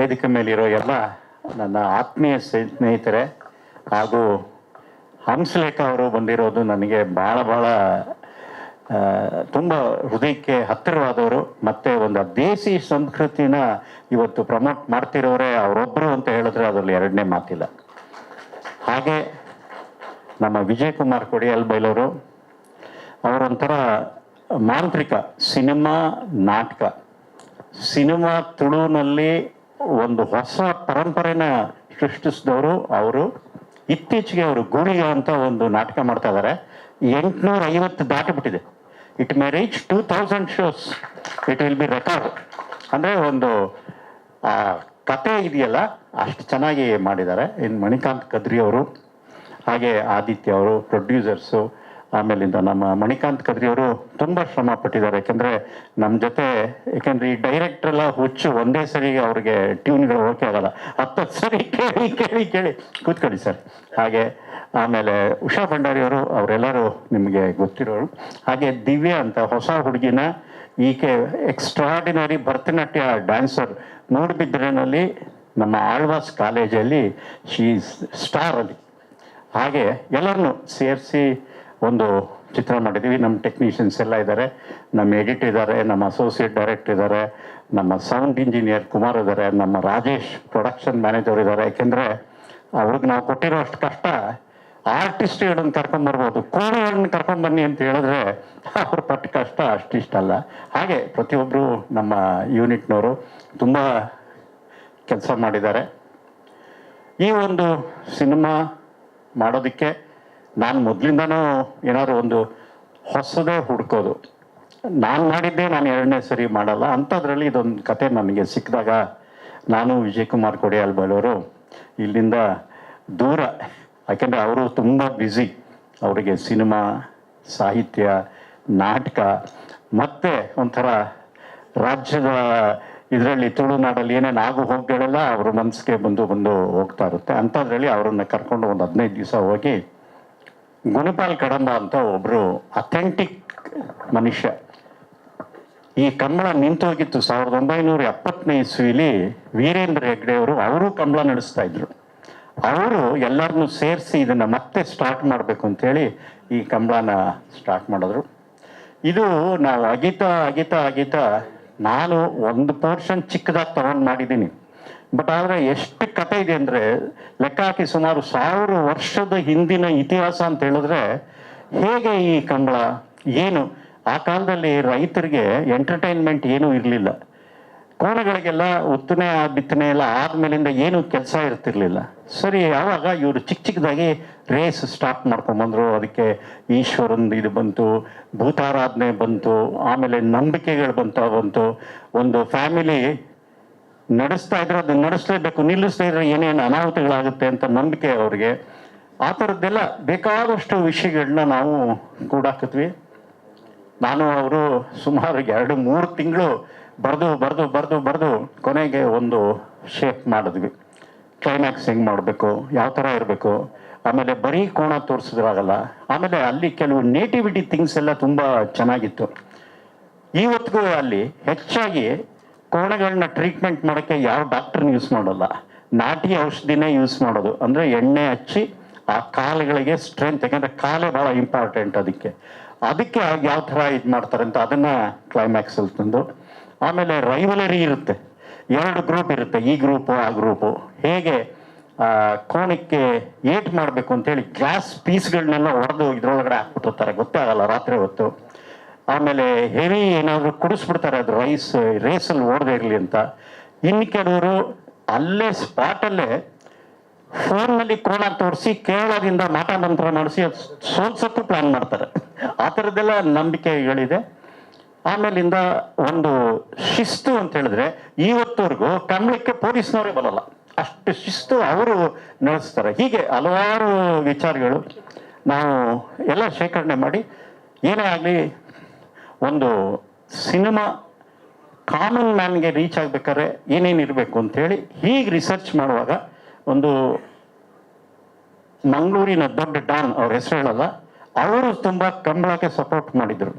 ವೇದಿಕೆ ಮೇಲಿರೋ ಎಲ್ಲ ನನ್ನ ಆತ್ಮೀಯ ಸ್ನೇಹಿತರೆ ಹಾಗೂ ಹಂಸಲೇಖ ಅವರು ಬಂದಿರೋದು ನನಗೆ ಭಾಳ ತುಂಬ ಹೃದಯಕ್ಕೆ ಹತ್ತಿರವಾದವರು. ಮತ್ತು ಒಂದು ದೇಸಿ ಸಂಸ್ಕೃತಿನ ಇವತ್ತು ಪ್ರಮೋಟ್ ಮಾಡ್ತಿರೋರೆ ಅವರೊಬ್ಬರು ಅಂತ ಹೇಳಿದ್ರೆ ಅದರಲ್ಲಿ ಎರಡನೇ ಮಾತಿಲ್ಲ. ಹಾಗೆ ನಮ್ಮ ವಿಜಯ್ ಕುಮಾರ್ ಕೊಡಿಯಾಲ್ ಬೈಲವರು ಅವರೊಂಥರ ಮಾಂತ್ರಿಕ. ಸಿನಿಮಾ ನಾಟಕ, ಸಿನಿಮಾ ತುಳುನಲ್ಲಿ ಒಂದು ಹೊಸ ಪರಂಪರೆನ ಸೃಷ್ಟಿಸಿದವರು ಅವರು. ಇತ್ತೀಚೆಗೆ ಅವರು ಗೂಳಿಗ ಅಂತ ಒಂದು ನಾಟಕ ಮಾಡ್ತಾ ಇದ್ದಾರೆ. 850 ದಾಟಿಬಿಟ್ಟಿದೆ. It may reach 2000 shows. It will be record. ಅಂದರೆ ಒಂದು ಕತೆ ಇದೆಯಲ್ಲ ಅಷ್ಟು ಚೆನ್ನಾಗಿ ಮಾಡಿದ್ದಾರೆ. ಇನ್ನು ಮಣಿಕಾಂತ್ ಕದ್ರಿ ಅವರು, ಹಾಗೆ ಆದಿತ್ಯ ಅವರು ಪ್ರೊಡ್ಯೂಸರ್ಸು. ಆಮೇಲಿಂದ ನಮ್ಮ ಮಣಿಕಾಂತ್ ಕದ್ರಿ ಅವರು ತುಂಬ ಶ್ರಮ ಪಟ್ಟಿದ್ದಾರೆ. ಯಾಕೆಂದರೆ ನಮ್ಮ ಜೊತೆ, ಯಾಕೆಂದರೆ ಈ ಡೈರೆಕ್ಟ್ರೆಲ್ಲ ಹುಚ್ಚು ಒಂದೇ ಸರಿಗೆ ಅವ್ರಿಗೆ ಟ್ಯೂನ್ಗಳು ಓಕೆ ಆಗಲ್ಲ. 10 ಸರಿ ಕೇಳಿ ಕೇಳಿ ಕೇಳಿ ಕೂತ್ಕೊಳ್ಳಿ ಸರ್. ಹಾಗೆ ಆಮೇಲೆ ಉಷಾ ಭಂಡಾರಿ ಅವರು, ಅವರೆಲ್ಲರೂ ನಿಮಗೆ ಗೊತ್ತಿರೋರು. ಹಾಗೆ ದಿವ್ಯಾ ಅಂತ ಹೊಸ ಹುಡುಗಿನ, ಈಕೆ ಎಕ್ಸ್ಟ್ರಾಡಿನರಿ ಭರತನಾಟ್ಯ ಡ್ಯಾನ್ಸರ್. ಮೂಡುಬಿದಿರೆನಲ್ಲಿ ನಮ್ಮ ಆಳ್ವಾಸ್ ಕಾಲೇಜಲ್ಲಿ ಶೀ ಸ್ಟಾರ್ ಅಲ್ಲಿ. ಹಾಗೆ ಎಲ್ಲರನ್ನೂ ಸೇರಿಸಿ ಒಂದು ಚಿತ್ರ ಮಾಡಿದ್ದೀವಿ. ನಮ್ಮ ಟೆಕ್ನಿಷಿಯನ್ಸ್ ಎಲ್ಲ ಇದ್ದಾರೆ, ನಮ್ಮ ಎಡಿಟ್ ಇದ್ದಾರೆ, ನಮ್ಮ ಅಸೋಸಿಯೇಟ್ ಡೈರೆಕ್ಟರ್ ಇದ್ದಾರೆ, ನಮ್ಮ ಸೌಂಡ್ ಇಂಜಿನಿಯರ್ ಕುಮಾರ್ ಇದ್ದಾರೆ, ನಮ್ಮ ರಾಜೇಶ್ ಪ್ರೊಡಕ್ಷನ್ ಮ್ಯಾನೇಜರ್ ಇದ್ದಾರೆ. ಯಾಕೆಂದರೆ ಅವ್ರಿಗೆ ನಾವು ಕೊಟ್ಟಿರೋ ಅಷ್ಟು ಕಷ್ಟ ಆರ್ಟಿಸ್ಟ್ಗಳನ್ನು ಕರ್ಕೊಂಬರ್ಬೋದು, ಕೋಣೆಗಳನ್ನ ಕರ್ಕೊಂಬನ್ನಿ ಅಂತ ಹೇಳಿದ್ರೆ ಅವ್ರ ಪಟ್ಟ ಕಷ್ಟ ಅಷ್ಟಿಷ್ಟಲ್ಲ. ಹಾಗೆ ಪ್ರತಿಯೊಬ್ಬರು ನಮ್ಮ ಯೂನಿಟ್ನವರು ತುಂಬ ಕೆಲಸ ಮಾಡಿದ್ದಾರೆ. ಈ ಒಂದು ಸಿನಿಮಾ ಮಾಡೋದಕ್ಕೆ ನಾನು ಮೊದಲಿಂದನೂ ಏನಾದ್ರು ಒಂದು ಹೊಸದೇ ಹುಡ್ಕೋದು. ನಾನು ಮಾಡಿದ್ದೆ ನಾನು ಎರಡನೇ ಸರಿ ಮಾಡಲ್ಲ. ಅಂಥದ್ರಲ್ಲಿ ಇದೊಂದು ಕತೆ ನನಗೆ ಸಿಕ್ಕಿದಾಗ ನಾನು ವಿಜಯ್ ಕುಮಾರ್ ಕೊಡಿಯಾಲ್ ಬೈಲವರು ಇಲ್ಲಿಂದ ದೂರ, ಯಾಕೆಂದರೆ ಅವರು ತುಂಬ ಬ್ಯುಸಿ. ಅವರಿಗೆ ಸಿನಿಮಾ, ಸಾಹಿತ್ಯ, ನಾಟಕ ಮತ್ತು ಒಂಥರ ರಾಜ್ಯದ ಇದರಲ್ಲಿ ತುಳುನಾಡಲ್ಲಿ ಏನೇನು ಆಗು ಹೋಗಗಳೆಲ್ಲ ಅವ್ರ ಮನಸ್ಸಿಗೆ ಬಂದು ಹೋಗ್ತಾ ಇರುತ್ತೆ. ಅಂಥದ್ರಲ್ಲಿ ಅವರನ್ನು ಕರ್ಕೊಂಡು ಒಂದು 15 ದಿವಸ ಹೋಗಿ ಗುಣಪಾಲ್ ಕಡಂಬ ಅಂತ ಒಬ್ಬರು ಅಥೆಂಟಿಕ್ ಮನುಷ್ಯ. ಈ ಕಂಬಳ ನಿಂತೋಗಿತ್ತು 1970ನೇ ಇಸ್ವಿಲಿ. ವೀರೇಂದ್ರ ಹೆಗ್ಡೆ ಅವರು ಕಂಬಳ ನಡೆಸ್ತಾ ಇದ್ರು. ಅವರು ಎಲ್ಲರನ್ನೂ ಸೇರಿಸಿ ಇದನ್ನು ಮತ್ತೆ ಸ್ಟಾರ್ಟ್ ಮಾಡಬೇಕು ಅಂತೇಳಿ ಈ ಕಂಬಳನ ಸ್ಟಾರ್ಟ್ ಮಾಡಿದ್ರು. ಇದು ನಾವು ಅಗಿತಾ ನಾನು ಒಂದು ಪೋರ್ಷನ್ ಚಿಕ್ಕದಾಗಿ ತಗೊಂಡು ಮಾಡಿದ್ದೀನಿ. ಬಟ್ ಆದರೆ ಎಷ್ಟು ಕತೆ ಇದೆ ಅಂದರೆ ಲೆಕ್ಕ ಹಾಕಿ ಸುಮಾರು 1000 ವರ್ಷದ ಹಿಂದಿನ ಇತಿಹಾಸ ಅಂತ ಹೇಳಿದ್ರೆ ಹೇಗೆ ಈ ಕಂಬಳ ಏನು. ಆ ಕಾಲದಲ್ಲಿ ರೈತರಿಗೆ ಎಂಟರ್ಟೈನ್ಮೆಂಟ್ ಏನೂ ಇರಲಿಲ್ಲ. ಕೋಣಗಳಿಗೆಲ್ಲ ಉತ್ತನೆ ಬಿತ್ತನೆ ಎಲ್ಲ ಆದಮೇಲಿಂದ ಏನೂ ಕೆಲಸ ಇರ್ತಿರ್ಲಿಲ್ಲ. ಸರಿ, ಆವಾಗ ಇವರು ಚಿಕ್ಕದಾಗಿ ರೇಸ್ ಸ್ಟಾರ್ಟ್ ಮಾಡ್ಕೊಂಬಂದರು. ಅದಕ್ಕೆ ಈಶ್ವರಂದು ಇದು ಬಂತು, ಭೂತಾರಾಧನೆ ಬಂತು, ಆಮೇಲೆ ನಂಬಿಕೆಗಳು ಬಂತು. ಒಂದು ಫ್ಯಾಮಿಲಿ ನಡೆಸ್ತಾ ಇದ್ರೆ ಅದನ್ನ ನಡೆಸಲೇಬೇಕು, ನಿಲ್ಲಿಸ್ತಾ ಇದ್ರೆ ಏನೇನು ಅನಾಹುತಗಳಾಗುತ್ತೆ ಅಂತ ನಂಬಿಕೆ ಅವ್ರಿಗೆ. ಆ ಥರದ್ದೆಲ್ಲ ಬೇಕಾದಷ್ಟು ವಿಷಯಗಳನ್ನ ನಾವು ಕೂಡಾಕಿದ್ವಿ. ನಾನು ಅವರು ಸುಮಾರು 2-3 ತಿಂಗಳು ಬರೆದು ಕೊನೆಗೆ ಒಂದು ಶೇಪ್ ಮಾಡಿದ್ವಿ. ಕ್ಲೈಮ್ಯಾಕ್ಸ್ ಹೆಂಗೆ ಮಾಡಬೇಕು, ಯಾವ ಥರ ಇರಬೇಕು. ಆಮೇಲೆ ಬರೀ ಕೋಣ ತೋರಿಸಿದ್ರಾಗಲ್ಲ. ಆಮೇಲೆ ಅಲ್ಲಿ ಕೆಲವು ನೇಟಿವಿಟಿ ಥಿಂಗ್ಸ್ ಎಲ್ಲ ತುಂಬ ಚೆನ್ನಾಗಿತ್ತು. ಇವತ್ತಿಗೂ ಅಲ್ಲಿ ಹೆಚ್ಚಾಗಿ ಕೋಣಗಳನ್ನ ಟ್ರೀಟ್ಮೆಂಟ್ ಮಾಡೋಕ್ಕೆ ಯಾವ ಡಾಕ್ಟ್ರನ್ನ ಯೂಸ್ ಮಾಡೋಲ್ಲ, ನಾಟಿ ಔಷಧಿನೇ ಯೂಸ್ ಮಾಡೋದು. ಅಂದರೆ ಎಣ್ಣೆ ಹಚ್ಚಿ ಆ ಕಾಲುಗಳಿಗೆ ಸ್ಟ್ರೆಂತ್, ಯಾಕೆಂದರೆ ಕಾಲೇ ಭಾಳ ಇಂಪಾರ್ಟೆಂಟ್ ಅದಕ್ಕೆ ಯಾವ ಥರ ಇದು ಮಾಡ್ತಾರೆ ಅಂತ ಅದನ್ನು ಕ್ಲೈಮ್ಯಾಕ್ಸಲ್ಲಿ ತಂದು. ಆಮೇಲೆ ರೈವಲರಿ ಇರುತ್ತೆ, 2 ಗ್ರೂಪ್ ಇರುತ್ತೆ, ಈ ಗ್ರೂಪು ಆ ಗ್ರೂಪು. ಹೇಗೆ ಕೋಣಕ್ಕೆ ಏಟ್ ಮಾಡಬೇಕು ಅಂತೇಳಿ ಗ್ಲಾಸ್ ಪೀಸ್ಗಳನ್ನೆಲ್ಲ ಹೊಡೆದು ಇದ್ರೊಳಗಡೆ ಹಾಕ್ಬಿಟ್ಟಿರ್ತಾರೆ, ಗೊತ್ತಾಗಲ್ಲ ರಾತ್ರಿ ಹೊತ್ತು. ಆಮೇಲೆ ಹೆವಿ ಏನಾದರೂ ಕುಡಿಸ್ಬಿಡ್ತಾರೆ, ಅದು ರೇಸಲ್ಲಿ ಓಡದೇ ಇರಲಿ ಅಂತ. ಇನ್ನು ಕೆಲವರು ಅಲ್ಲೇ ಸ್ಪಾಟಲ್ಲೇ ಫೋನ್ನಲ್ಲಿ ಕೋಣ ತೋರಿಸಿ ಕೇರಳದಿಂದ ಮಾಟ ಮಂತ್ರ ಮಾಡಿಸಿ ಅದು ಸೋಲ್ಸೋಕ್ಕೂ ಪ್ಲ್ಯಾನ್ ಮಾಡ್ತಾರೆ. ಆ ಥರದ್ದೆಲ್ಲ ನಂಬಿಕೆಗಳಿದೆ. ಆಮೇಲಿಂದ ಒಂದು ಶಿಸ್ತು ಅಂತ ಹೇಳಿದ್ರೆ ಇವತ್ತವರೆಗೂ ಕಂಬಳಕ್ಕೆ ಪೊಲೀಸ್ನವರೇ ಬರಲ್ಲ, ಅಷ್ಟು ಶಿಸ್ತು ಅವರು ನಡೆಸ್ತಾರೆ. ಹೀಗೆ ಹಲವಾರು ವಿಚಾರಗಳು ನಾವು ಎಲ್ಲ ಶೇಖರಣೆ ಮಾಡಿ, ಏನೇ ಆಗಲಿ ಒಂದು ಸಿನಿಮಾ ಕಾಮನ್ ಮ್ಯಾನ್ಗೆ ರೀಚ್ ಆಗ್ಬೇಕಾದ್ರೆ ಏನೇನಿರಬೇಕು ಅಂಥೇಳಿ ಹೀಗೆ ರಿಸರ್ಚ್ ಮಾಡುವಾಗ ಒಂದು ಮಂಗಳೂರಿನ ದೊಡ್ಡ ಡಾನ್, ಅವ್ರ ಹೆಸರು ಹೇಳಲ್ಲ, ಅವರು ತುಂಬ ಕಂಬಳಕ್ಕೆ ಸಪೋರ್ಟ್ ಮಾಡಿದರು.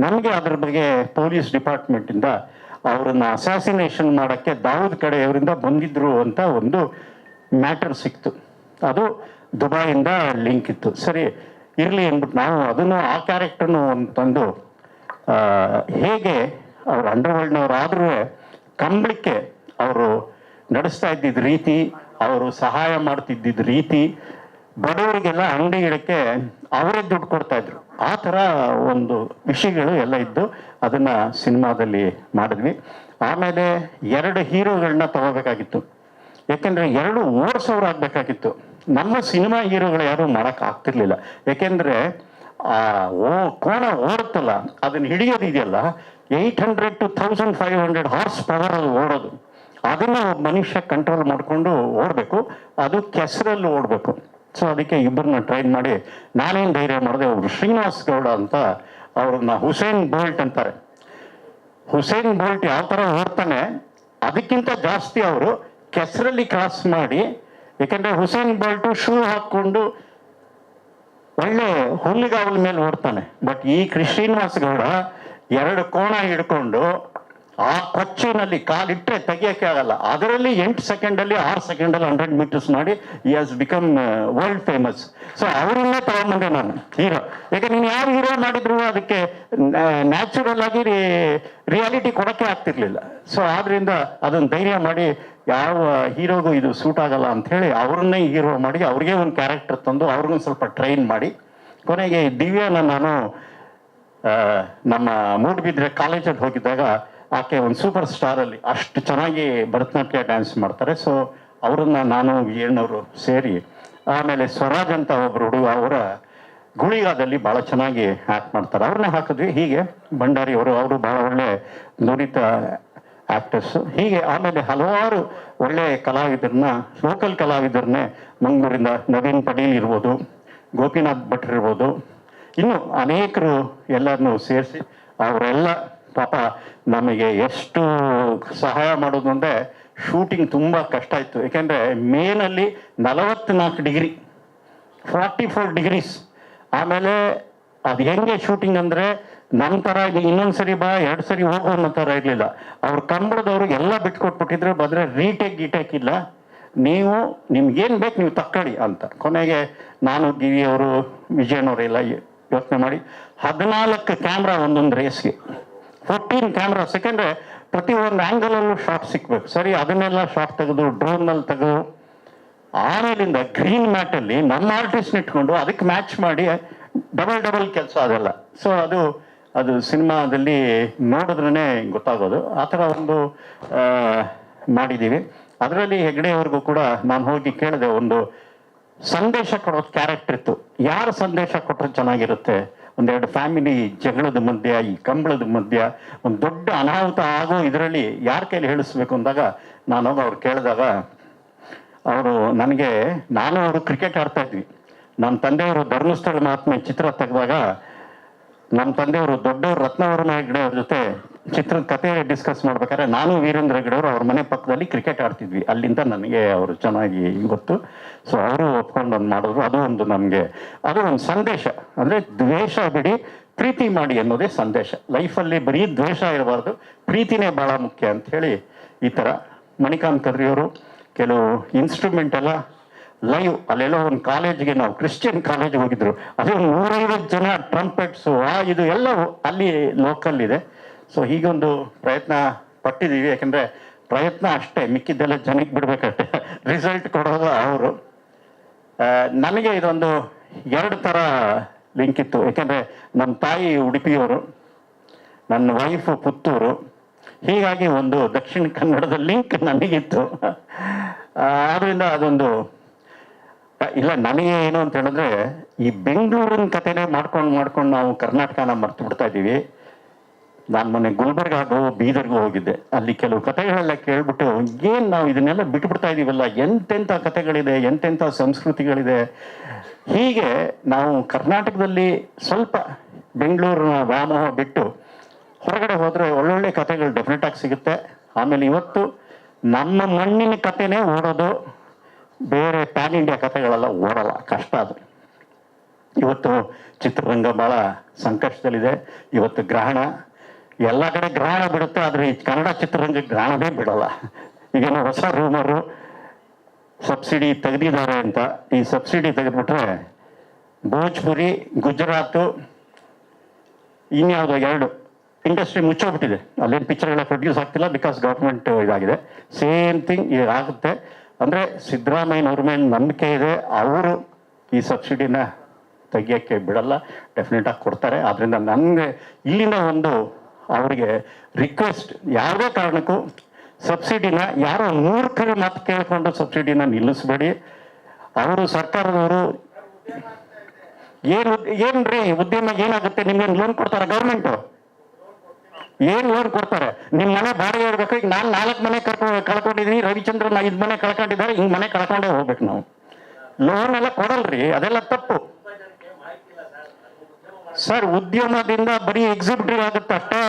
ನಮಗೆ ಅದ್ರ ಬಗ್ಗೆ ಪೊಲೀಸ್ ಡಿಪಾರ್ಟ್ಮೆಂಟಿಂದ ಅವ್ರನ್ನ ಅಸಾಸಿನೇಷನ್ ಮಾಡೋಕ್ಕೆ ದಾವೂದ್ ಕಡೆಯವರಿಂದ ಬಂದಿದ್ರು ಅಂತ ಒಂದು ಮ್ಯಾಟರ್ ಸಿಕ್ತು. ಅದು ದುಬೈಯಿಂದ ಲಿಂಕ್ ಇತ್ತು. ಸರಿ ಇರಲಿ ಅಂದ್ಬಿಟ್ಟು ನಾವು ಅದನ್ನು ಆ ಕ್ಯಾರೆಕ್ಟರ್ನು ಒಂದು ತಂದು ಹೇಗೆ ಅವ್ರು ಅಂಡರ್ವರ್ಲ್ಡ್ನವರಾದ್ರೂ ಕಂಬಳಿಕ್ಕೆ ಅವರು ನಡೆಸ್ತಾ ಇದ್ದಿದ್ದ ರೀತಿ, ಅವರು ಸಹಾಯ ಮಾಡ್ತಿದ್ದಿದ್ದ ರೀತಿ, ಬಡವರಿಗೆಲ್ಲ ಅಂಗಡಿ ಇಡಕ್ಕೆ ಅವರೇ ದುಡ್ಡು ಕೊಡ್ತಾ ಇದ್ರು. ಆ ಥರ ಒಂದು ವಿಷಯಗಳು ಎಲ್ಲ ಇದ್ದು ಅದನ್ನು ಸಿನಿಮಾದಲ್ಲಿ ಮಾಡಿದ್ವಿ. ಆಮೇಲೆ 2 ಹೀರೋಗಳನ್ನ ತಗೋಬೇಕಾಗಿತ್ತು. ಯಾಕೆಂದರೆ 2 ಓಡಿಸೋರು ಆಗಬೇಕಾಗಿತ್ತು. ನಮ್ಮ ಸಿನಿಮಾ ಹೀರೋಗಳು ಯಾರು ಮಾಡೋಕ್ಕೆ ಆಗ್ತಿರ್ಲಿಲ್ಲ. ಯಾಕೆಂದರೆ ಕೋಣ ಓಡುತ್ತಲ್ಲ, ಅದನ್ನು ಹಿಡಿಯೋದಿದೆಯಲ್ಲ 800 to 1500 ಹಾರ್ಸ್ ಪವರ್ ಅದು ಓಡೋದು. ಅದನ್ನು ಮನುಷ್ಯ ಕಂಟ್ರೋಲ್ ಮಾಡಿಕೊಂಡು ಓಡಬೇಕು. ಅದು ಕೆಸರಲ್ಲಿ ಓಡಬೇಕು. ಸೊ ಅದಕ್ಕೆ ಇಬ್ಬರನ್ನ ಟ್ರೈನ್ ಮಾಡಿ ನಾನೇನು ಧೈರ್ಯ ಮಾಡಿದೆ, ಅವರು ಶ್ರೀನಿವಾಸ್ ಗೌಡ ಅಂತ, ಅವ್ರನ್ನ ಹುಸೇನ್ ಬೋಲ್ಟ್ ಅಂತಾರೆ. ಹುಸೇನ್ ಬೋಲ್ಟ್ ಯಾವ ಥರ ಓಡ್ತಾನೆ ಅದಕ್ಕಿಂತ ಜಾಸ್ತಿ ಅವರು ಕೆಸರಲ್ಲಿ ಕ್ರಾಸ್ ಮಾಡಿ, ಯಾಕೆಂದರೆ ಹುಸೇನ್ ಬೋಲ್ಟು ಶೂ ಹಾಕ್ಕೊಂಡು ಒಳ್ಳೆ ಹುಲ್ಲಿಗಾವಲ ಮೇಲೆ ಓಡ್ತಾನೆ. ಬಟ್ ಈ ಶ್ರೀನಿವಾಸ್ ಗೌಡ 2 ಕೋಣ ಹಿಡ್ಕೊಂಡು ಆ ಕೊಚ್ಚಿನಲ್ಲಿ ಕಾಲಿಟ್ಟರೆ ತೆಗಿಯೋಕ್ಕೆ ಆಗಲ್ಲ. ಅದರಲ್ಲಿ 8 ಸೆಕೆಂಡಲ್ಲಿ 6 ಸೆಕೆಂಡಲ್ಲಿ 100 ಮೀಟರ್ಸ್ ಮಾಡಿ ಈ has become world famous. So ಅವರನ್ನೇ ತಗೊಂಡ್ಬಂದೆ ನಾನು ಹೀರೋ. ಯಾಕೆ ನೀನು ಯಾವ ಹೀರೋ ಮಾಡಿದ್ರು ಅದಕ್ಕೆ ನ್ಯಾಚುರಲ್ ಆಗಿ ರಿಯಾಲಿಟಿ ಕೊಡೋಕ್ಕೆ ಆಗ್ತಿರ್ಲಿಲ್ಲ. ಸೊ ಆದ್ರಿಂದ ಅದನ್ನು ಧೈರ್ಯ ಮಾಡಿ ಯಾವ ಹೀರೋಗೂ ಇದು ಸೂಟ್ ಆಗಲ್ಲ ಅಂಥೇಳಿ ಅವ್ರನ್ನೇ ಹೀರೋ ಮಾಡಿ ಅವ್ರಿಗೆ ಒಂದು ಕ್ಯಾರೆಕ್ಟರ್ ತಂದು ಅವ್ರಿಗೊಂದು ಸ್ವಲ್ಪ ಟ್ರೈನ್ ಮಾಡಿ, ಕೊನೆಗೆ ದಿವ್ಯಾನ ನಾನು ನಮ್ಮ ಮೂಡುಬಿದ್ರೆ ಕಾಲೇಜಲ್ಲಿ ಹೋಗಿದ್ದಾಗ ಆಕೆ ಒಂದು ಸೂಪರ್ ಸ್ಟಾರಲ್ಲಿ ಅಷ್ಟು ಚೆನ್ನಾಗಿ ಭರತನಾಟ್ಯ ಡ್ಯಾನ್ಸ್ ಮಾಡ್ತಾರೆ. ಸೊ ಅವರನ್ನ ನಾನು ವೀರಣ್ಣವರು ಸೇರಿ, ಆಮೇಲೆ ಸ್ವರಾಜ್ ಅಂತ ಒಬ್ಬರು ಹುಡುಗ ಅವರ ಗುಳಿಗಾದಲ್ಲಿ ಭಾಳ ಚೆನ್ನಾಗಿ ಆ್ಯಕ್ಟ್ ಮಾಡ್ತಾರೆ, ಅವ್ರನ್ನೇ ಹಾಕಿದ್ವಿ. ಹೀಗೆ ಭಂಡಾರಿ ಅವರು ಭಾಳ ಒಳ್ಳೆ ನುರಿತ ಆ್ಯಕ್ಟರ್ಸು. ಹೀಗೆ ಆಮೇಲೆ ಹಲವಾರು ಒಳ್ಳೆ ಕಲಾವಿದರನ್ನ, ಲೋಕಲ್ ಕಲಾವಿದರನ್ನೇ ಮಂಗಳೂರಿಂದ ನವೀನ್ ಪಟೇಲ್ ಇರ್ಬೋದು, ಗೋಪಿನಾಥ್ ಭಟ್ರು ಇರ್ಬೋದು, ಇನ್ನು ಅನೇಕರು ಎಲ್ಲರನ್ನೂ ಸೇರಿಸಿ ಅವರೆಲ್ಲ ಪಾಪ ನಮಗೆ ಎಷ್ಟು ಸಹಾಯ ಮಾಡೋದು ಅಂದರೆ ಶೂಟಿಂಗ್ ತುಂಬ ಕಷ್ಟ ಇತ್ತು. ಯಾಕೆಂದರೆ ಮೇನಲ್ಲಿ 44 ಡಿಗ್ರಿ, 44 ಡಿಗ್ರೀಸ್. ಆಮೇಲೆ ಅದು ಹೆಂಗೆ ಶೂಟಿಂಗ್ ಅಂದರೆ ನಮ್ಮ ಥರ ಇನ್ನೊಂದು ಸರಿ ಬಾ 2 ಸರಿ ಹೋಗೋ ಅನ್ನೋ ಥರ ಇರಲಿಲ್ಲ. ಅವ್ರು ಕಂಬಳದವ್ರು ಎಲ್ಲ ಬಿಟ್ಕೊಟ್ಬಿಟ್ಟಿದ್ರೆ ಬಂದರೆ ರೀಟೇಕ್ ಇಲ್ಲ, ನೀವು ನಿಮ್ಗೇನು ಬೇಕು ನೀವು ತಕ್ಕೊಳ್ಳಿ ಅಂತ. ಕೊನೆಗೆ ನಾನು ಗಿವಿಯವರು ವಿಜಯನವರೆಲ್ಲ ಯೋಚನೆ ಮಾಡಿ 14 ಕ್ಯಾಮ್ರಾ ಒಂದೊಂದು ರೇಸ್ಗೆ, 14 ಕ್ಯಾಮ್ರಾಸ್. ಯಾಕೆಂದರೆ ಪ್ರತಿಯೊಂದು ಆ್ಯಂಗಲಲ್ಲೂ ಶಾರ್ಟ್ ಸಿಕ್ಬೇಕು. ಸರಿ ಅದನ್ನೆಲ್ಲ ಶಾರ್ಟ್ ತೆಗೆದು ಡ್ರೋನಲ್ಲಿ ತೆಗೆದು ಆಮೇಲಿಂದ ಗ್ರೀನ್ ಮ್ಯಾಟಲ್ಲಿ ನಮ್ಮ ಆರ್ಟಿಸ್ಟ್ನ ಇಟ್ಕೊಂಡು ಅದಕ್ಕೆ ಮ್ಯಾಚ್ ಮಾಡಿ ಡಬಲ್ ಕೆಲಸ ಅದೆಲ್ಲ. ಸೊ ಅದು ಸಿನಿಮಾದಲ್ಲಿ ನೋಡಿದ್ರೇ ಗೊತ್ತಾಗೋದು. ಆ ಥರ ಒಂದು ಮಾಡಿದ್ದೀವಿ. ಅದರಲ್ಲಿ ಹೆಗ್ಡೆಯವ್ರಿಗೂ ಕೂಡ ನಾನು ಹೋಗಿ ಕೇಳಿದೆ, ಒಂದು ಸಂದೇಶ ಕೊಡೋದು ಕ್ಯಾರೆಕ್ಟರ್ ಇತ್ತು. ಯಾರು ಸಂದೇಶ ಕೊಟ್ಟರೆ ಚೆನ್ನಾಗಿರುತ್ತೆ? 1-2 ಫ್ಯಾಮಿಲಿ ಜಗಳದ ಮಧ್ಯ, ಈ ಕಂಬಳದ ಮಧ್ಯ ಒಂದು ದೊಡ್ಡ ಅನಾಹುತ ಆಗೋ ಇದರಲ್ಲಿ ಯಾರ ಕೈಲಿ ಹೇಳಿಸ್ಬೇಕು ಅಂದಾಗ ನಾನು ಹೋಗಿ ಅವ್ರು ಕೇಳಿದಾಗ ಅವರು ನನಗೆ, ನಾನು ಅವರು ಕ್ರಿಕೆಟ್ ಆಡ್ತಾ ಇದ್ವಿ. ನಮ್ಮ ತಂದೆಯವರು ಧರ್ಮಸ್ಥಳ ಮಹಾತ್ಮೆ ಚಿತ್ರ ತೆಗೆದಾಗ ನಮ್ಮ ತಂದೆಯವರು ದೊಡ್ಡವರು ರತ್ನವರ್ಮ ಹೆಗ್ಡೆ ಅವ್ರ ಜೊತೆ ಚಿತ್ರದ ಕತೆ ಡಿಸ್ಕಸ್ ಮಾಡ್ಬೇಕಾದ್ರೆ ನಾನು ವೀರೇಂದ್ರ ಹೆಗ್ಡೆ ಅವರು ಅವ್ರ ಮನೆ ಪಕ್ಕದಲ್ಲಿ ಕ್ರಿಕೆಟ್ ಆಡ್ತಿದ್ವಿ. ಅಲ್ಲಿಂದ ನನಗೆ ಅವರು ಚೆನ್ನಾಗಿ ಗೊತ್ತು. ಸೊ ಅವರು ಒಪ್ಕೊಂಡು ಒಂದು ಮಾಡಿದ್ರು. ಅದು ಒಂದು ನಮಗೆ ಅದು ಒಂದು ಸಂದೇಶ. ಅಂದರೆ ದ್ವೇಷ ಬಿಡಿ, ಪ್ರೀತಿ ಮಾಡಿ ಅನ್ನೋದೇ ಸಂದೇಶ. ಲೈಫಲ್ಲಿ ಬರೀ ದ್ವೇಷ ಇರಬಾರ್ದು, ಪ್ರೀತಿನೇ ಭಾಳ ಮುಖ್ಯ ಅಂಥೇಳಿ ಈ ಥರ. ಮಣಿಕಾಂತ್ ಕದ್ರಿಯವರು ಕೆಲವು ಇನ್ಸ್ಟ್ರೂಮೆಂಟ್ ಎಲ್ಲ ಲೈವ್, ಅಲ್ಲೆಲ್ಲ ಒಂದು ಕಾಲೇಜ್ಗೆ, ನಾವು ಕ್ರಿಶ್ಚಿಯನ್ ಕಾಲೇಜ್ಗೆ ಹೋಗಿದ್ರು, ಅದೇ 150 ಜನ ಟ್ರಂಪೆಟ್ಸು ಇದು ಎಲ್ಲವೂ ಅಲ್ಲಿ ಲೋಕಲ್ ಇದೆ. ಸೊ ಹೀಗೊಂದು ಪ್ರಯತ್ನ ಪಟ್ಟಿದ್ದೀವಿ. ಯಾಕೆಂದರೆ ಪ್ರಯತ್ನ ಅಷ್ಟೇ, ಮಿಕ್ಕಿದ್ದೆಲ್ಲ ಜನಕ್ಕೆ ಬಿಡಬೇಕಷ್ಟೆ, ರಿಸಲ್ಟ್ ಕೊಡೋದು ಅವರು. ನನಗೆ ಇದೊಂದು 2 ಥರ ಲಿಂಕ್ ಇತ್ತು. ಯಾಕೆಂದರೆ ನಮ್ಮ ತಾಯಿ ಉಡುಪಿಯವರು, ನನ್ನ ವೈಫು ಪುತ್ತೂರು. ಹೀಗಾಗಿ ಒಂದು ದಕ್ಷಿಣ ಕನ್ನಡದ ಲಿಂಕ್ ನನಗಿತ್ತು. ಆದ್ದರಿಂದ ಅದೊಂದು ಇಲ್ಲ, ನನಗೆ ಏನು ಅಂತ ಹೇಳಿದ್ರೆ ಈ ಬೆಂಗಳೂರಿನ ಕಥೆನೇ ಮಾಡ್ಕೊಂಡು ನಾವು ಕರ್ನಾಟಕನ ಮರ್ತು ಬಿಡ್ತಾ ಇದ್ದೀವಿ. ನಾನು ಮೊನ್ನೆ ಗುಲ್ಬರ್ಗಾಗೂ ಬೀದರ್ಗೂ ಹೋಗಿದ್ದೆ. ಅಲ್ಲಿ ಕೆಲವು ಕಥೆಗಳೆಲ್ಲ ಕೇಳ್ಬಿಟ್ಟು ಏನು ನಾವು ಇದನ್ನೆಲ್ಲ ಬಿಟ್ಬಿಡ್ತಾ ಇದ್ದೀವಲ್ಲ, ಎಂತೆಂಥ ಕಥೆಗಳಿದೆ, ಎಂತೆಂಥ ಸಂಸ್ಕೃತಿಗಳಿದೆ. ಹೀಗೆ ನಾವು ಕರ್ನಾಟಕದಲ್ಲಿ ಸ್ವಲ್ಪ ಬೆಂಗಳೂರಿನ ವ್ಯಾಮೋಹ ಬಿಟ್ಟು ಹೊರಗಡೆ ಹೋದರೆ ಒಳ್ಳೊಳ್ಳೆ ಕಥೆಗಳು ಡೆಫಿನೆಟಾಗಿ ಸಿಗುತ್ತೆ. ಆಮೇಲೆ ಇವತ್ತು ನಮ್ಮ ಮಣ್ಣಿನ ಕಥೆನೇ ಓಡೋದು, ಬೇರೆ ಪ್ಯಾನ್ ಇಂಡಿಯಾ ಕಥೆಗಳೆಲ್ಲ ಓಡಲ್ಲ, ಕಷ್ಟ ಅದು. ಇವತ್ತು ಚಿತ್ರರಂಗ ಭಾಳ ಸಂಕಷ್ಟದಲ್ಲಿದೆ. ಇವತ್ತು ಗ್ರಹಣ, ಎಲ್ಲ ಕಡೆ ಗ್ರಹಣ ಬಿಡುತ್ತೆ, ಆದರೆ ಈ ಕನ್ನಡ ಚಿತ್ರರಂಗಕ್ಕೆ ಗ್ರಹಣವೇ ಬಿಡಲ್ಲ. ಈಗೇನೋ ಹೊಸ ರೂಮರು ಸಬ್ಸಿಡಿ ತೆಗೆದಿದ್ದಾರೆ ಅಂತ. ಈ ಸಬ್ಸಿಡಿ ತೆಗೆದ್ಬಿಟ್ರೆ ಭೋಜ್ಪುರಿ, ಗುಜರಾತು, ಇನ್ಯಾವುದೋ 2 ಇಂಡಸ್ಟ್ರಿ ಮುಚ್ಚೋಗ್ಬಿಟ್ಟಿದೆ. ಅಲ್ಲೇನು ಪಿಕ್ಚರ್ಗಳ ಪ್ರೊಡ್ಯೂಸ್ ಆಗ್ತಿಲ್ಲ, ಬಿಕಾಸ್ ಗೌರ್ಮೆಂಟ್ ಇದಾಗಿದೆ. ಸೇಮ್ ಥಿಂಗ್ ಈಗ ಆಗುತ್ತೆ. ಅಂದರೆ ಸಿದ್ದರಾಮಯ್ಯನವ್ರ ಮೇಲೆ ನಂಬಿಕೆ ಇದೆ, ಅವರು ಈ ಸಬ್ಸಿಡಿನ ತೆಗಿಯೋಕ್ಕೆ ಬಿಡಲ್ಲ, ಡೆಫಿನೆಟಾಗಿ ಕೊಡ್ತಾರೆ. ಆದ್ದರಿಂದ ನನಗೆ ಇಲ್ಲಿನ ಒಂದು ಅವರಿಗೆ ರಿಕ್ವೆಸ್ಟ್, ಯಾವುದೇ ಕಾರಣಕ್ಕೂ ಸಬ್ಸಿಡಿನ ಯಾರೋ ಮೂರ್ಖರ ಮಾತು ಕೇಳಿಕೊಂಡು ಸಬ್ಸಿಡಿನ ನಿಲ್ಲಿಸಬೇಡಿ. ಅವರು ಸರ್ಕಾರದವರು ಏನ್ರಿ ಉದ್ಯಮ ಏನಾಗುತ್ತೆ, ನಿಮ್ಗೇನು ಲೋನ್ ಕೊಡ್ತಾರೆ ಗೌರ್ಮೆಂಟು? ಏನು ಲೋನ್ ಕೊಡ್ತಾರೆ? ನಿಮ್ಮ ಮನೆ ಬಾಡಿಗೆ ಇರಬೇಕು. ಈಗ ನಾನು 4 ಮನೆ ಕಳ್ಕೊಂಡಿದ್ದೀನಿ, ರವಿಚಂದ್ರನ್ 5 ಮನೆ ಕಳ್ಕೊಂಡಿದ್ದಾರೆ, ಹಿಂಗೆ ಮನೆ ಕಳ್ಕೊಂಡೇ ಹೋಗ್ಬೇಕು ನಾವು. ಲೋನ್ ಎಲ್ಲ ಕೊಡಲ್ರಿ, ಅದೆಲ್ಲ ತಪ್ಪು ಸರ್. ಉದ್ಯಮದಿಂದ ಬರೀ ಎಕ್ಸಿಬಿಟರಿ ಆಗುತ್ತೆ ಅಷ್ಟೇ.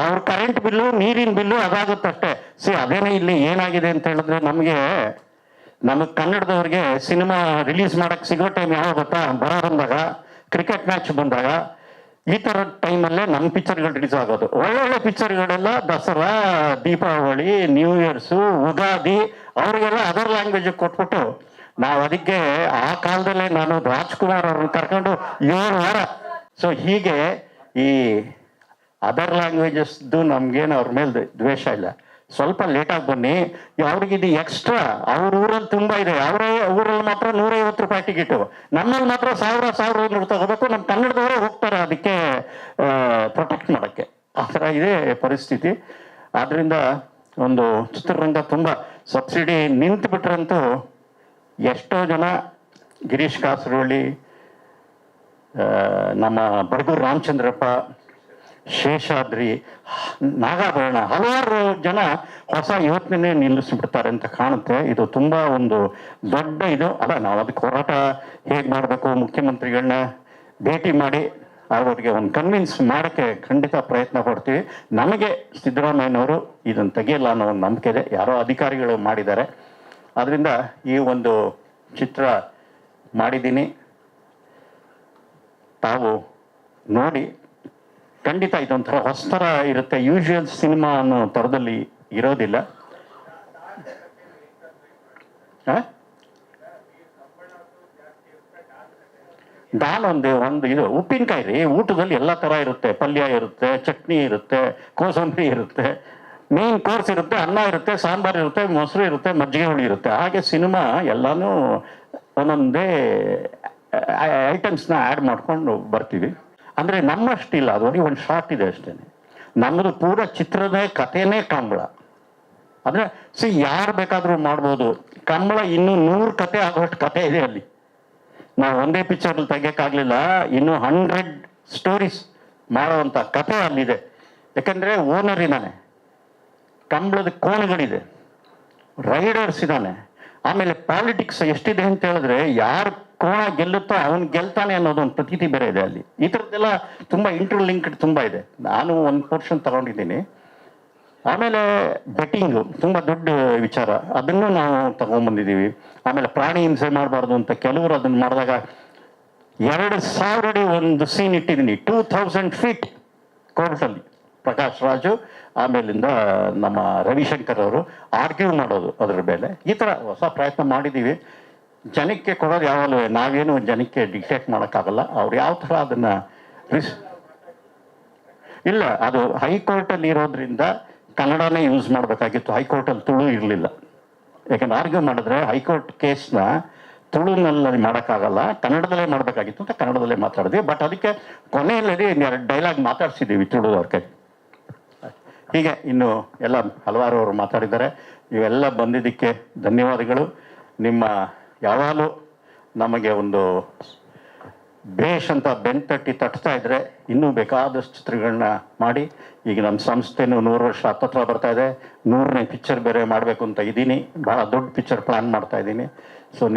ಅವ್ರ ಕರೆಂಟ್ ಬಿಲ್ಲು, ನೀರಿನ ಬಿಲ್ಲು ಅದಾಗುತ್ತೆ ಅಷ್ಟೇ. ಅದೇನೇ ಇಲ್ಲಿ ಏನಾಗಿದೆ ಅಂತ ಹೇಳಿದ್ರೆ, ನಮಗೆ ಕನ್ನಡದವ್ರಿಗೆ ಸಿನಿಮಾ ರಿಲೀಸ್ ಮಾಡಕ್ಕೆ ಸಿಗೋ ಟೈಮ್ ಯಾವಾಗ ಗೊತ್ತಾ? ಬರ ಬಂದಾಗ, ಕ್ರಿಕೆಟ್ ಮ್ಯಾಚ್ ಬಂದಾಗ, ಈ ಥರ ಟೈಮಲ್ಲೇ ನಮ್ಮ ಪಿಕ್ಚರ್ಗಳು ರಿಲೀಸ್ ಆಗೋದು. ಒಳ್ಳೊಳ್ಳೆ ಪಿಕ್ಚರ್ಗಳೆಲ್ಲ ದಸರಾ, ದೀಪಾವಳಿ, ನ್ಯೂ ಇಯರ್ಸು, ಯುಗಾದಿ ಅವ್ರಿಗೆಲ್ಲ ಅದರ್ ಲ್ಯಾಂಗ್ವೇಜ್ ಕೊಟ್ಬಿಟ್ಟು ನಾವು ಅದಕ್ಕೆ ಆ ಕಾಲದಲ್ಲೇ ನಾನು ರಾಜ್ಕುಮಾರ್ ಅವ್ರನ್ನ ಕರ್ಕೊಂಡು 7 ವಾರ. ಹೀಗೆ ಈ ಅದರ್ ಲ್ಯಾಂಗ್ವೇಜಸ್ದು ನಮ್ಗೇನು ಅವ್ರ ಮೇಲೆ ದ್ವೇಷ ಇಲ್ಲ. ಸ್ವಲ್ಪ ಲೇಟಾಗಿ ಬನ್ನಿ, ಅವ್ರಿಗಿದು ಎಕ್ಸ್ಟ್ರಾ. ಅವ್ರ ಊರಲ್ಲಿ ತುಂಬ ಇದೆ, ಅವರೇ ಊರಲ್ಲಿ ಮಾತ್ರ 150 ರೂಪಾಯಿ ಟಿಕೆಟು, ನಮ್ಮಲ್ಲಿ ಮಾತ್ರ 1000 ತಗೋಬೇಕು. ನಮ್ಮ ಕನ್ನಡದವರೇ ಹೋಗ್ತಾರೆ ಅದಕ್ಕೆ ಪ್ರೊಟೆಕ್ಟ್ ಮಾಡೋಕ್ಕೆ. ಆ ಥರ ಇದೆ ಪರಿಸ್ಥಿತಿ. ಆದ್ದರಿಂದ ಒಂದು ಚಿತ್ರರಂಗ ತುಂಬ ಸಬ್ಸಿಡಿ ನಿಂತು ಬಿಟ್ರಂತೂ ಎಷ್ಟೋ ಜನ, ಗಿರೀಶ್ ಕಾಸರವಳ್ಳಿ, ನಮ್ಮ ಬಡಗೂರು ರಾಮಚಂದ್ರಪ್ಪ, ಶೇಷಾದ್ರಿ, ನಾಗಾಭರಣ, ಹಲವಾರು ಜನ ಹೊಸ ಯೋಚನೆ ನಿಲ್ಲಿಸ್ಬಿಡ್ತಾರೆ ಅಂತ ಕಾಣುತ್ತೆ. ಇದು ತುಂಬ ಒಂದು ದೊಡ್ಡ ಇದು ಅಲ್ಲ. ನಾವು ಅದಕ್ಕೆ ಹೋರಾಟ ಹೇಗೆ ಮಾಡಬೇಕು, ಮುಖ್ಯಮಂತ್ರಿಗಳನ್ನ ಭೇಟಿ ಮಾಡಿ ಅವರಿಗೆ ಒಂದು ಕನ್ವಿನ್ಸ್ ಮಾಡೋಕ್ಕೆ ಖಂಡಿತ ಪ್ರಯತ್ನ ಪಡ್ತೀವಿ. ನಮಗೆ ಸಿದ್ದರಾಮಯ್ಯನವರು ಇದನ್ನು ತೆಗೆಯಲ್ಲ ಅನ್ನೋ ಒಂದು ನಂಬಿಕೆ ಇದೆ. ಯಾರೋ ಅಧಿಕಾರಿಗಳು ಮಾಡಿದ್ದಾರೆ. ಆದ್ದರಿಂದ ಈ ಒಂದು ಚಿತ್ರ ಮಾಡಿದ್ದೀನಿ, ತಾವು ನೋಡಿ. ಖಂಡಿತ ಇದೊಂಥರ ಹೊಸ ಥರ ಇರುತ್ತೆ, ಯೂಶುವಲ್ ಸಿನಿಮಾ ಅನ್ನೋ ಥರದಲ್ಲಿ ಇರೋದಿಲ್ಲ. ಒಂದು ಇದು ಉಪ್ಪಿನಕಾಯಿ ರೀ, ಊಟದಲ್ಲಿ ಎಲ್ಲ ಥರ ಇರುತ್ತೆ. ಪಲ್ಯ ಇರುತ್ತೆ, ಚಟ್ನಿ ಇರುತ್ತೆ, ಕೋಸಂಬರಿ ಇರುತ್ತೆ, ಮೇನ್ ಕೋರ್ಸ್ ಇರುತ್ತೆ, ಅನ್ನ ಇರುತ್ತೆ, ಸಾಂಬಾರು ಇರುತ್ತೆ, ಮೊಸರು ಇರುತ್ತೆ, ಮಜ್ಜಿಗೆ ಹುಳಿ ಇರುತ್ತೆ. ಹಾಗೆ ಸಿನಿಮಾ ಎಲ್ಲನೂ ಒಂದೊಂದೇ ಐಟಮ್ಸ್ನ ಆ್ಯಡ್ ಮಾಡ್ಕೊಂಡು ಬರ್ತೀವಿ. ಅಂದರೆ ನಮ್ಮಷ್ಟಿಲ್ಲ, ಅದು ಒಂದು ಶಾರ್ಟ್ ಇದೆ ಅಷ್ಟೇ. ನಮ್ಮದು ಪೂರ ಚಿತ್ರದೇ ಕಥೆನೇ ಕಂಬಳ. ಅಂದರೆ ಯಾರು ಬೇಕಾದರೂ ಮಾಡ್ಬೋದು. ಕಂಬಳ ಇನ್ನೂ 100 ಕತೆ ಆಗೋಷ್ಟು ಕತೆ ಇದೆ ಅಲ್ಲಿ. ನಾವು ಒಂದೇ ಪಿಕ್ಚರಲ್ಲಿ ತೆಗಿಯೋಕ್ಕಾಗಲಿಲ್ಲ, ಇನ್ನೂ 100 ಸ್ಟೋರೀಸ್ ಮಾಡೋವಂಥ ಕತೆ ಅಲ್ಲಿದೆ. ಯಾಕಂದರೆ ಓನರ್ ಇದ್ದಾನೆ, ಕಂಬಳದ ಕೋಣಗಳಿದೆ, ರೈಡರ್ಸ್ ಇದ್ದಾನೆ, ಆಮೇಲೆ ಪಾಲಿಟಿಕ್ಸ್ ಎಷ್ಟಿದೆ ಅಂತ ಹೇಳಿದ್ರೆ ಯಾರು ಕೋಣ ಗೆಲ್ಲುತ್ತೋ ಅವನು ಗೆಲ್ತಾನೆ ಅನ್ನೋದೊಂದು ಪ್ರತೀತಿ ಬೇರೆ ಇದೆ ಅಲ್ಲಿ. ಈ ಥರದ್ದೆಲ್ಲ ತುಂಬ ಇಂಟರ್ಲಿಂಕ್ಡ್ ತುಂಬ ಇದೆ. ನಾನು ಒಂದು ಪೋರ್ಷನ್ ತಗೊಂಡಿದ್ದೀನಿ. ಆಮೇಲೆ ಬೆಟ್ಟಿಂಗು ತುಂಬ ದೊಡ್ಡ ವಿಚಾರ, ಅದನ್ನು ನಾವು ತಗೊಂಡ್ಬಂದಿದ್ದೀವಿ. ಆಮೇಲೆ ಪ್ರಾಣಿ ಹಿಂಸೆ ಮಾಡಬಾರ್ದು ಅಂತ ಕೆಲವರು ಅದನ್ನು ಮಾಡಿದಾಗ 2000 ಅಡಿ ಒಂದು ಸೀನ್ ಇಟ್ಟಿದ್ದೀನಿ. 2000 ಫೀಟ್ ಕೋರ್ಟಲ್ಲಿ ಪ್ರಕಾಶ್ ರಾಜು, ಆಮೇಲಿಂದ ನಮ್ಮ ರವಿಶಂಕರ್ ಅವರು ಆರ್ಗ್ಯೂ ಮಾಡೋದು ಅದರ ಮೇಲೆ. ಈ ಥರ ಹೊಸ ಪ್ರಯತ್ನ ಮಾಡಿದ್ದೀವಿ. ಜನಕ್ಕೆ ಕೊಡೋದು ಯಾವಾಗಲೂ ನಾವೇನು ಜನಕ್ಕೆ ಡಿಕ್ಟೇಟ್ ಮಾಡೋಕ್ಕಾಗಲ್ಲ. ಅವ್ರು ಯಾವ ಥರ ಅದನ್ನು ಇಲ್ಲ, ಅದು ಹೈಕೋರ್ಟಲ್ಲಿ ಇರೋದ್ರಿಂದ ಕನ್ನಡನೇ ಯೂಸ್ ಮಾಡಬೇಕಾಗಿತ್ತು. ಹೈಕೋರ್ಟಲ್ಲಿ ತುಳು ಇರಲಿಲ್ಲ. ಯಾಕಂದ್ರೆ ಆರ್ಗ್ಯೂ ಮಾಡಿದ್ರೆ ಹೈಕೋರ್ಟ್ ಕೇಸ್ನ ತುಳುನಲ್ಲಿ ಮಾಡೋಕ್ಕಾಗಲ್ಲ, ಕನ್ನಡದಲ್ಲೇ ಮಾಡಬೇಕಾಗಿತ್ತು ಅಂತ ಕನ್ನಡದಲ್ಲೇ ಮಾತಾಡಿದ್ವಿ. ಬಟ್ ಅದಕ್ಕೆ ಕೊನೆಯಲ್ಲಿ 2 ಡೈಲಾಗ್ ಮಾತಾಡ್ಸಿದ್ದೀವಿ ತುಳುದವ್ರ ಕೈ. ಹೀಗೆ ಇನ್ನು ಎಲ್ಲ ಹಲವಾರು ಅವರು ಮಾತಾಡಿದ್ದಾರೆ. ಇವೆಲ್ಲ ಬಂದಿದ್ದಕ್ಕೆ ಧನ್ಯವಾದಗಳು. ನಿಮ್ಮ ಯಾವಾಗಲೂ ನಮಗೆ ಒಂದು ಬೇಷ್ ಅಂತ ಬೆನ್ತಟ್ಟಿ ತಟ್ತಾ ಇದ್ದರೆ ಇನ್ನೂ ಬೇಕಾದಷ್ಟು ಚಿತ್ರಗಳನ್ನ ಮಾಡಿ. ಈಗ ನಮ್ಮ ಸಂಸ್ಥೆನೂ 100 ವರ್ಷ ಹತ್ತತ್ರ ಬರ್ತಾ ಇದೆ. 100ನೇ ಪಿಕ್ಚರ್ ಬೇರೆ ಮಾಡಬೇಕು ಅಂತ ಇದ್ದೀನಿ. ಭಾಳ ದೊಡ್ಡ ಪಿಕ್ಚರ್ ಪ್ಲ್ಯಾನ್ ಮಾಡ್ತಾ ಇದ್ದೀನಿ.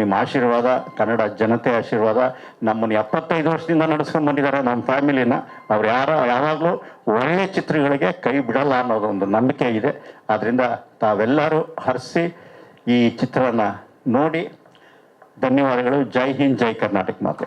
ನಿಮ್ಮ ಆಶೀರ್ವಾದ, ಕನ್ನಡ ಜನತೆ ಆಶೀರ್ವಾದ, ನಮ್ಮನ್ನು 75 ವರ್ಷದಿಂದ ನಡೆಸ್ಕೊಂಡು ಬಂದಿದ್ದಾರೆ ನಮ್ಮ ಫ್ಯಾಮಿಲಿನ. ಅವ್ರು ಯಾವಾಗಲೂ ಒಳ್ಳೆ ಚಿತ್ರಗಳಿಗೆ ಕೈ ಬಿಡಲ್ಲ ಅನ್ನೋದೊಂದು ನಂಬಿಕೆ ಇದೆ. ಆದ್ದರಿಂದ ತಾವೆಲ್ಲರೂ ಹರಿಸಿ ಈ ಚಿತ್ರನ ನೋಡಿ. ಧನ್ಯವಾದಗಳು. ಜೈ ಹಿಂದ್, ಜೈ ಕರ್ನಾಟಕ ಮಾತೆ.